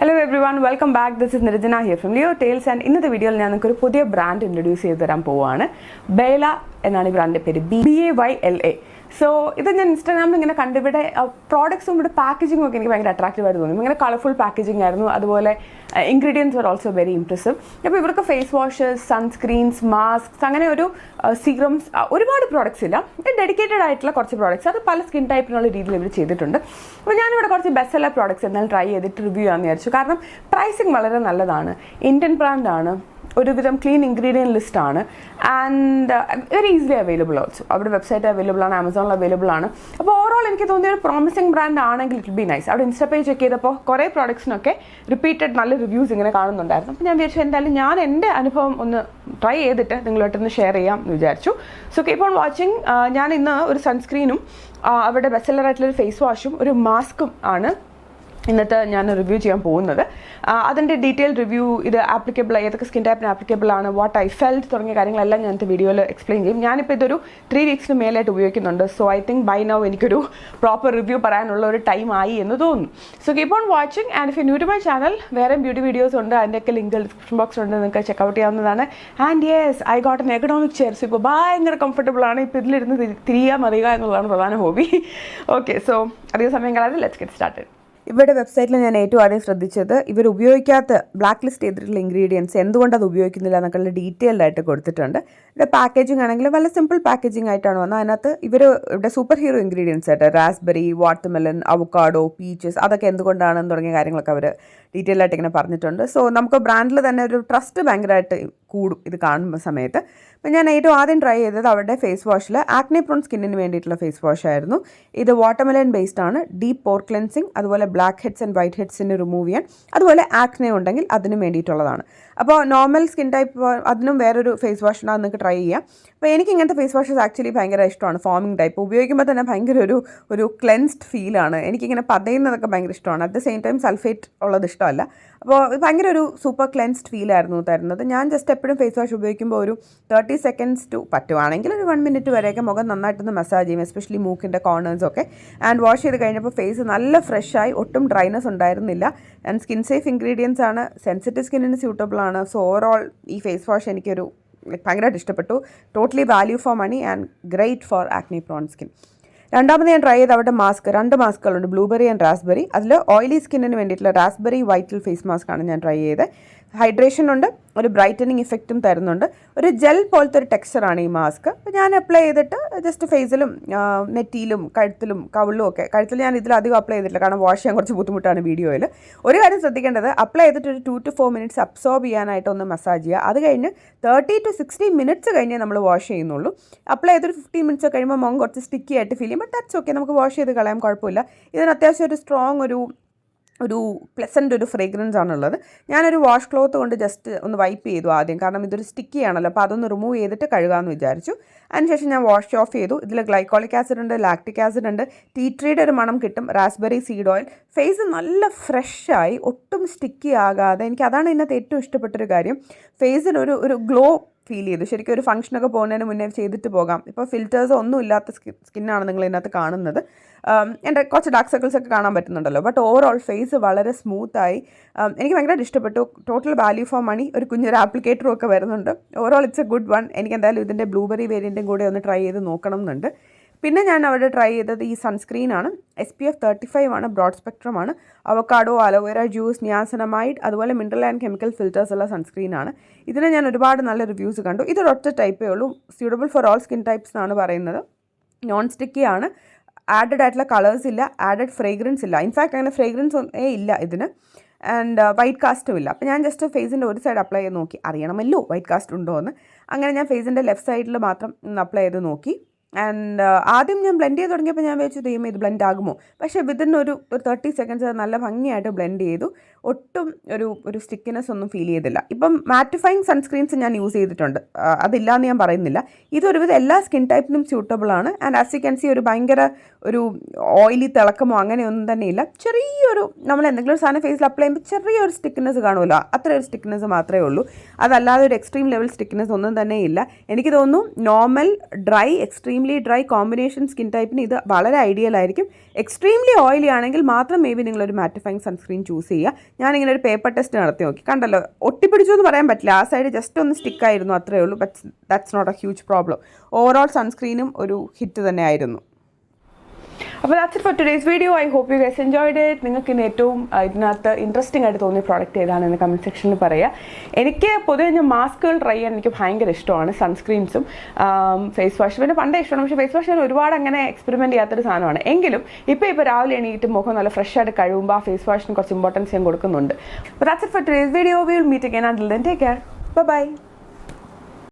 Hello everyone, welcome back. This is Nirjana here from Leo Tales and in this video ഞാൻ നിങ്ങൾക്ക് ഒരു പുതിയ brand introduce ചെയ്തു തരാൻ പോവാണ്. ബേല എന്നാണ് ഈ ബ്രാൻഡിന്റെ പേര്, BAYLA. സോ ഇത് ഞാൻ ഇൻസ്റ്റാഗ്രാമിൽ ഇങ്ങനെ കണ്ടിവിടെ പ്രോഡക്ട്സും ഇവിടെ പാക്കേജിങ്ങും ഒക്കെ എനിക്ക് ഭയങ്കര അട്രാക്റ്റീവ് ആയിട്ട് തോന്നി. ഇങ്ങനെ കളർഫുൾ പാക്കേജിംഗ് ആയിരുന്നു, അതുപോലെ ingredients are also very impressive. അപ്പോൾ ഇവർക്ക് ഫേസ് വാഷസ്, സൺസ്ക്രീൻസ്, മാസ്ക്സ്, അങ്ങനെ ഒരു സീറംസ്, ഒരുപാട് പ്രോഡക്ട്സ് ഇല്ല, ഡെഡിക്കേറ്റഡ് ആയിട്ടുള്ള കുറച്ച് പ്രോഡക്ട്സ്, അത് പല സ്കിൻ ടൈപ്പിനുള്ള രീതിയിൽ ഇവർ ചെയ്തിട്ടുണ്ട്. അപ്പോൾ ഞാനിവിടെ കുറച്ച് ബെസ്റ്റ് സെല്ലർ പ്രോഡക്ട്സ് എന്തായാലും ട്രൈ ചെയ്തിട്ട് റിവ്യൂ ചെയ്യാമെന്ന് വിചാരിച്ചു. കാരണം പ്രൈസിങ് വളരെ നല്ലതാണ്, ഇന്ത്യൻ ബ്രാൻഡാണ്, ഒരുവിധം ക്ലീൻ ഇൻഗ്രീഡിയൻറ്റ് ലിസ്റ്റാണ്, and very easily available also. അവിടെ വെബ്സൈറ്റ് അവൈലബിൾ ആണ്, ആമസോണിൽ അവൈലബിൾ ആണ്. അപ്പോൾ ഓവറോൾ എനിക്ക് തോന്നിയ ഒരു പ്രോമിസിംഗ് ബ്രാൻഡ് ആണെങ്കിൽ ഇറ്റ് ബി നൈസ്. അവിടെ ഇൻസ്റ്റാ പേജ് ചെക്ക് ചെയ്തപ്പോൾ കുറേ പ്രോഡക്ട്സിനൊക്കെ റിപ്പീറ്റഡ് നല്ല റിവ്യൂസ് ഇങ്ങനെ കാണുന്നുണ്ടായിരുന്നു. അപ്പോൾ ഞാൻ വിചാരിച്ചു എന്തായാലും ഞാൻ എൻ്റെ അനുഭവം ഒന്ന് ട്രൈ ചെയ്തിട്ട് നിങ്ങളുമായിട്ടൊന്ന് ഷെയർ ചെയ്യാം എന്ന് വിചാരിച്ചു. So keep on watching. ഞാൻ ഇന്ന് ഒരു സൺസ്ക്രീനും അവരുടെ ബെസ്റ്റ് സെല്ലർ ആയിട്ടുള്ളൊരു ഫേസ് വാഷും ഒരു മാസ്കും ആണ് ഇന്നത്തെ ഞാൻ റിവ്യൂ ചെയ്യാൻ പോകുന്നത്. അതിൻ്റെ ഡീറ്റെയിൽ റിവ്യൂ, ഇത് ആപ്ലിക്കബിൾ, ഏതൊക്കെ സ്കിൻ ടൈപ്പിന് ആപ്ലിക്കബിൾ ആണ്, വാട്ട് ഐ ഫെൽറ്റ് തുടങ്ങിയ കാര്യങ്ങളെല്ലാം ഞാൻ വീഡിയോയിൽ എക്സ്പ്ലെയിൻ ചെയ്യും. ഞാനിപ്പോൾ ഇതൊരു 3 വീക്സിന് മേലായിട്ട് ഉപയോഗിക്കുന്നുണ്ട്. So I think by now എനിക്കൊരു പ്രോപ്പർ റിവ്യൂ പറയാനുള്ള ഒരു ടൈം ആയി എന്ന് തോന്നുന്നു. So keep on watching. And if you new to my channel, വേറെ ബ്യൂട്ടി വീഡിയോസ് ഉണ്ട്, അതിൻ്റെയൊക്കെ ലിങ്ക് ഡിസ്ക്രിപ്ഷൻ ബോക്സ് ഉണ്ട്, നിങ്ങൾക്ക് ചെക്കൗട്ട് ചെയ്യാവുന്നതാണ്. And yes, I got an economic chairs. ഇപ്പോൾ ഭയങ്കര കംഫർട്ടബിൾ ആണ്. ഇപ്പോൾ ഇതിലിരുന്ന് തിരിയാൻ മറിയുക എന്നുള്ളതാണ് പ്രധാന ഹോബി. ഓക്കെ, സോ അധികം സമയം കളയാതെ ലെറ്റ്സ് ഗെറ്റ് സ്റ്റാർട്ടഡ്. ഇവരുടെ വെബ്സൈറ്റിൽ ഞാൻ ഏറ്റവും ആദ്യം ശ്രദ്ധിച്ചത് ഇവർ ഉപയോഗിക്കാത്ത ബ്ലാക്ക് ലിസ്റ്റ് ചെയ്തിട്ടുള്ള ഇൻഗ്രീഡിയൻസ് എന്തുകൊണ്ട് അത് ഉപയോഗിക്കുന്നില്ല എന്നൊക്കെ ഡീറ്റെയിൽഡ് ആയിട്ട് കൊടുത്തിട്ടുണ്ട്. ഇവിടെ പാക്കേജിങ് ആണെങ്കിൽ വളരെ സിമ്പിൾ പാക്കേജിങ് ആയിട്ടാണ് വന്നത്. അതിനകത്ത് ഇവർ ഇവിടെ സൂപ്പർ ഹീറോ ഇൻഗ്രീഡിയൻസ് ആയിട്ട് റാസ്ബെറി, വാട്ടർമെലൺ, അവക്കാഡോ, പീച്ചസ്, അതൊക്കെ എന്തുകൊണ്ടാണെന്ന് തുടങ്ങിയ കാര്യങ്ങളൊക്കെ അവർ ഡീറ്റെയിൽ ആയിട്ട് ഇങ്ങനെ പറഞ്ഞിട്ടുണ്ട്. സോ നമുക്ക് ബ്രാൻഡിൽ തന്നെ ഒരു ട്രസ്റ്റ് ഭയങ്കരമായിട്ട് കൂടും ഇത് കാണുന്ന സമയത്ത്. അപ്പോൾ ഞാൻ ഏറ്റവും ആദ്യം ട്രൈ ചെയ്തത് അവരുടെ ഫേസ് വാഷിൽ ആക്നെ പ്രോൺ സ്കിന്നിന് വേണ്ടിയിട്ടുള്ള ഫേസ് വാഷ് ആയിരുന്നു. ഇത് വാട്ടർമെലൺ ബേസ്ഡ് ആണ്. ഡീപ്പ് പോർ ക്ലെൻസിങ്, അതുപോലെ ബ്ലാക്ക് ഹെഡ്സ് ആൻഡ് വൈറ്റ് ഹെഡ്സിനെ റിമൂവ് ചെയ്യാൻ, അതുപോലെ ആക്നെ ഉണ്ടെങ്കിൽ അതിന് വേണ്ടിയിട്ടുള്ളതാണ്. അപ്പോൾ നോർമൽ സ്കിൻ ടൈപ്പ് അതിനും വേറൊരു ഫേസ് വാഷാണ്, അത് നിങ്ങൾക്ക് ട്രൈ ചെയ്യാം. അപ്പോൾ എനിക്ക് ഇങ്ങനത്തെ ഫേസ് വാഷസ് ആക്ച്വലി ഭയങ്കര ഇഷ്ടമാണ്. ഫോമിങ് ടൈപ്പ് ഉപയോഗിക്കുമ്പോൾ തന്നെ ഭയങ്കര ഒരു ക്ലെൻസ്ഡ് ഫീലാണ്. എനിക്കിങ്ങനെ പതയുന്നതൊക്കെ ഭയങ്കര ഇഷ്ടമാണ്. At the same time sulphate ഉള്ളത് ഇഷ്ടമല്ല. അപ്പോൾ ഭയങ്കര ഒരു സൂപ്പർ ക്ലെൻസ്ഡ് ഫീലായിരുന്നു തരുന്നത്. ഞാൻ ജസ്റ്റ് എപ്പോഴും ഫേസ് വാഷ് ഉപയോഗിക്കുമ്പോൾ ഒരു 30 സെക്കൻഡ്സ് ടു പറ്റുവാണെങ്കിൽ ഒരു 1 മിനിറ്റ് വരെയൊക്കെ മുഖം നന്നായിട്ടൊന്ന് മസാജ് ചെയ്യും, എസ്പെഷ്യലി മൂക്കിൻ്റെ കോർണേഴ്സൊക്കെ. ആൻഡ് വാഷ് ചെയ്ത് കഴിഞ്ഞപ്പോൾ ഫേസ് നല്ല ഫ്രഷായി, ഒട്ടും ഡ്രൈനെസ് ഉണ്ടായിരുന്നില്ല. ആൻഡ് സ്കിൻ സേഫ് ഇൻഗ്രീഡിയൻസ് ആണ്, സെൻസിറ്റീവ് സ്കിന്നിന് സ്യൂട്ടബിൾ ആണ്. സോ ഓവറോൾ ഈ ഫേസ് വാഷ് എനിക്കൊരു ഭയങ്കരമായിട്ട് ഇഷ്ടപ്പെട്ടു. Totally value for money and great for acne prone skin. രണ്ടാമത് ഞാൻ ട്രൈ ചെയ്ത അവിടെ മാസ്ക്, 2 മാസ്കുകളുണ്ട്, ബ്ലൂബെറി ആൻഡ് റാസ്ബെറി. അതിൽ ഓയിലി സ്കിന്നിന് വേണ്ടിയിട്ടുള്ള റാസ്ബെറി വൈറ്റൽ ഫേസ് മാസ്ക് ആണ് ഞാൻ ട്രൈ ചെയ്തത്. ഹൈഡ്രേഷൻ ഉണ്ട്, ഒരു ബ്രൈറ്റനിങ് ഇഫക്റ്റും തരുന്നുണ്ട്. ഒരു ജെൽ പോലത്തെ ഒരു ടെക്സ്ചറാണ് ഈ മാസ്ക്. അപ്പോൾ ഞാൻ അപ്ലൈ ചെയ്തിട്ട് ജസ്റ്റ് ഫേസിലും നെറ്റിയിലും കഴുത്തിലും കവിളിലും ഒക്കെ, കഴുത്തിൽ ഞാൻ ഇതിലധികം അപ്ലൈ ചെയ്തിട്ടില്ല കാരണം വാഷ് ചെയ്യാൻ കുറച്ച് ബുദ്ധിമുട്ടാണ് വീഡിയോയിൽ. ഒരു കാര്യം ശ്രദ്ധിക്കേണ്ടത്, അപ്ലൈ ചെയ്തിട്ട് ഒരു 2 to 4 മിനിറ്റ്സ് അബ്സോർബ് ചെയ്യാനായിട്ട് ഒന്ന് മസാജ് ചെയ്യുക. അത് കഴിഞ്ഞ് 30 to 60 മിനിറ്റ്സ് കഴിഞ്ഞേ നമ്മൾ വാഷ് ചെയ്യുന്നുള്ളൂ. അപ്ലൈ ചെയ്തൊരു 15 മിനിറ്റ്സ് കഴിയുമ്പോൾ മുഖം കുറച്ച് സ്റ്റിക്കി ആയിട്ട് ഫീൽ ചെയ്യും. ബട്ട് ദാറ്റ്സ് ഓക്കെ, നമുക്ക് വാഷ് ചെയ്ത് കളയാം, കുഴപ്പമില്ല. ഇതിന് അത്യാവശ്യം ഒരു സ്ട്രോങ് ഒരു പ്ലസൻ്റ് ഒരു ഫ്രേഗ്രൻസ് ആണുള്ളത്. ഞാനൊരു വാഷ് ക്ലോത്ത് കൊണ്ട് ജസ്റ്റ് ഒന്ന് വൈപ്പ് ചെയ്തു ആദ്യം, കാരണം ഇതൊരു സ്റ്റിക്കി ആണല്ലോ. അപ്പോൾ അതൊന്ന് റിമൂവ് ചെയ്തിട്ട് കഴുകാമെന്ന് വിചാരിച്ചു. അതിനുശേഷം ഞാൻ വാഷ് ഓഫ് ചെയ്തു. ഇതിൽ ഗ്ലൈക്കോളിക് ആസിഡ് ഉണ്ട്, ലാക്റ്റിക് ആസിഡ് ഉണ്ട്, ടീ ട്രീയുടെ ഒരു മണം കിട്ടും, റാസ്ബെറി സീഡ് ഓയിൽ. ഫേസ് നല്ല ഫ്രഷായി, ഒട്ടും സ്റ്റിക്കി ആകാതെ. എനിക്ക് അതാണ് ഇതിനകത്ത് ഏറ്റവും ഇഷ്ടപ്പെട്ടൊരു കാര്യം. ഫേസിന് ഒരു ഗ്ലോ ഫീൽ ചെയ്തു. ശരിക്കും ഒരു ഫംഗ്ഷനൊക്കെ പോകുന്നതിന് മുന്നേ ചെയ്തിട്ട് പോകാം. ഇപ്പോൾ ഫിൽറ്റേഴ്സ് ഒന്നും ഇല്ലാത്ത സ്കിന്നാണ് നിങ്ങൾ ഇതിനകത്ത് കാണുന്നത്. എൻ്റെ കുറച്ച് ഡാർക്ക് സർക്കിൾസ് ഒക്കെ കാണാൻ പറ്റുന്നുണ്ടല്ലോ. ബട്ട് ഓവറോൾ ഫേസ് വളരെ സ്മൂത്തായി. എനിക്ക് ഭയങ്കരമായിട്ട് ഇഷ്ടപ്പെട്ടു. Total value for money. ഒരു കുഞ്ഞൊരു ആപ്ലിക്കേറ്ററും ഒക്കെ വരുന്നുണ്ട്. Overall it's a good one. എനിക്ക് എന്തായാലും ഇതിൻ്റെ ബ്ലൂബെറി വേരിയൻറ്റും കൂടെ ഒന്ന് ട്രൈ ചെയ്ത് നോക്കണം എന്നുണ്ട്. പിന്നെ ഞാൻ അവിടെ ട്രൈ ചെയ്തത് ഈ സൺസ്ക്രീനാണ്. SPF 35 ആണ്, ബ്രോഡ് സ്പെക്ട്രം ആണ്. അവക്കാഡോ, അലോവേര ജ്യൂസ്, നിയാസിനമൈഡ്, അതുപോലെ മിനറൽ ആൻഡ് കെമിക്കൽ ഫിൽറ്റേഴ്സ് ഉള്ള സൺസ്ക്രീനാണ്. ഇതിന് ഞാൻ ഒരുപാട് നല്ല റിവ്യൂസ് കണ്ടു. ഇതൊരൊറ്റ ടൈപ്പേ ഉള്ളൂ, suitable for all skin types എന്നാണ് പറയുന്നത്. നോൺ സ്റ്റിക്കി ആണ്, ആഡഡ് ആയിട്ടുള്ള കളേഴ്സ് ഇല്ല, ആഡഡ് ഫ്രേഗ്രൻസ് ഇല്ല. ഇൻഫാക്ട് അങ്ങനെ ഫ്രേഗ്രൻസ് ഇല്ല ഇതിന്. ആൻഡ് വൈറ്റ് കാസ്റ്റും ഇല്ല. അപ്പോൾ ഞാൻ ജസ്റ്റ് ഫേസിൻ്റെ ഒരു സൈഡ് അപ്ലൈ ചെയ്ത് നോക്കി, അറിയണമല്ലോ വൈറ്റ് കാസ്റ്റ് ഉണ്ടോ എന്ന്. അങ്ങനെ ഞാൻ ഫേസിൻ്റെ ലെഫ്റ്റ് സൈഡിൽ മാത്രം അപ്ലൈ ചെയ്ത് നോക്കി. ആൻഡ് ആദ്യം ഞാൻ ബ്ലെൻഡ് ചെയ്ത് തുടങ്ങിയപ്പോൾ ഞാൻ വെച്ച് ദൈവം ഇത് ബ്ലെൻഡ് ആകുമോ, പക്ഷേ വിതിൻ ഒരു 30 സെക്കൻഡ്സ് നല്ല ഭംഗിയായിട്ട് ബ്ലെൻഡ് ചെയ്തു. ഒട്ടും ഒരു സ്റ്റിക്കിനെസ് ഒന്നും ഫീൽ ചെയ്തില്ല. ഇപ്പം മാറ്റിഫൈങ് സൺസ്ക്രീൻസ് ഞാൻ യൂസ് ചെയ്തിട്ടുണ്ട്, അതില്ലാന്ന് ഞാൻ പറയുന്നില്ല. ഇതൊരുവിധം എല്ലാ സ്കിൻ ടൈപ്പിനും സ്യൂട്ടബിൾ ആണ്. And as you can see ഒരു ഭയങ്കര ഒരു ഓയിലി തിളക്കമോ അങ്ങനെയൊന്നും തന്നെ ഇല്ല. ചെറിയൊരു നമ്മൾ എന്തെങ്കിലും ഒരു സാധനം ഫേസിൽ അപ്ലൈ ചെയ്യുമ്പോൾ ചെറിയൊരു സ്റ്റിക്കിനെസ് കാണുമല്ലോ, അത്ര ഒരു സ്റ്റിക്കിനെസ് മാത്രമേ ഉള്ളൂ. അതല്ലാതെ ഒരു എക്സ്ട്രീം ലെവൽ സ്റ്റിക്കിനെസ് ഒന്നും തന്നെ ഇല്ല. എനിക്ക് തോന്നുന്നു normal dry extreme extremely dry combination skin ടൈപ്പിന് ഇത് വളരെ ഐഡിയൽ ആയിരിക്കും. എക്സ്ട്രീംലി ഓയിലി ആണെങ്കിൽ മാത്രം മേ ബി നിങ്ങളൊരു മാറ്റിഫൈങ് സൺസ്ക്രീൻ ചൂസ് ചെയ്യുക. ഞാനിങ്ങനെ ഒരു പേപ്പർ ടെസ്റ്റ് നടത്തി നോക്കി, കണ്ടല്ലോ, ഒട്ടിപ്പിടിച്ചു എന്ന് പറയാൻ പറ്റില്ല, ആ സൈഡ് ജസ്റ്റ് ഒന്ന് സ്റ്റിക്കായിരുന്നു, അത്രയേ ഉള്ളൂ. But that's not a huge problem. Overall സൺസ്ക്രീനും ഒരു ഹിറ്റ് തന്നെ ആയിരുന്നു. അപ്പോൾ that's it for today's video. I hope you guys enjoyed it. നിങ്ങൾക്ക് ഇന്ന് ഏറ്റവും ഇതിനകത്ത് ഇൻട്രസ്റ്റിംഗ് ആയിട്ട് തോന്നിയ പ്രോഡക്റ്റ് ഏതാണെന്ന് കമൻറ്റ് സെക്ഷനിൽ പറയുക. എനിക്ക് പൊതുവെ ഞാൻ മാസ്കുകൾ ട്രൈ ചെയ്യാൻ എനിക്ക് ഭയങ്കര ഇഷ്ടമാണ്, സൺസ്ക്രീൻസും ഫേസ് വാഷ് പിന്നെ പണ്ടേ ഇഷ്ടമാണ്. പക്ഷേ ഫേസ് വാഷ് ഞാൻ ഒരുപാട് അങ്ങനെ എക്സ്പെരിമെൻറ്റ് ചെയ്യാത്തൊരു സാധനമാണ്. എങ്കിലും ഇപ്പോൾ രാവിലെ എണീറ്റ് മുഖം നല്ല ഫ്രഷ് ആയിട്ട് കഴിയുമ്പോൾ ആ ഫേസ് വാഷിന് കുറച്ച് ഇമ്പോർട്ടൻസ് ഞാൻ കൊടുക്കുന്നുണ്ട്. അപ്പോൾ that's it for today's video. We will meet again. Until then take care. By.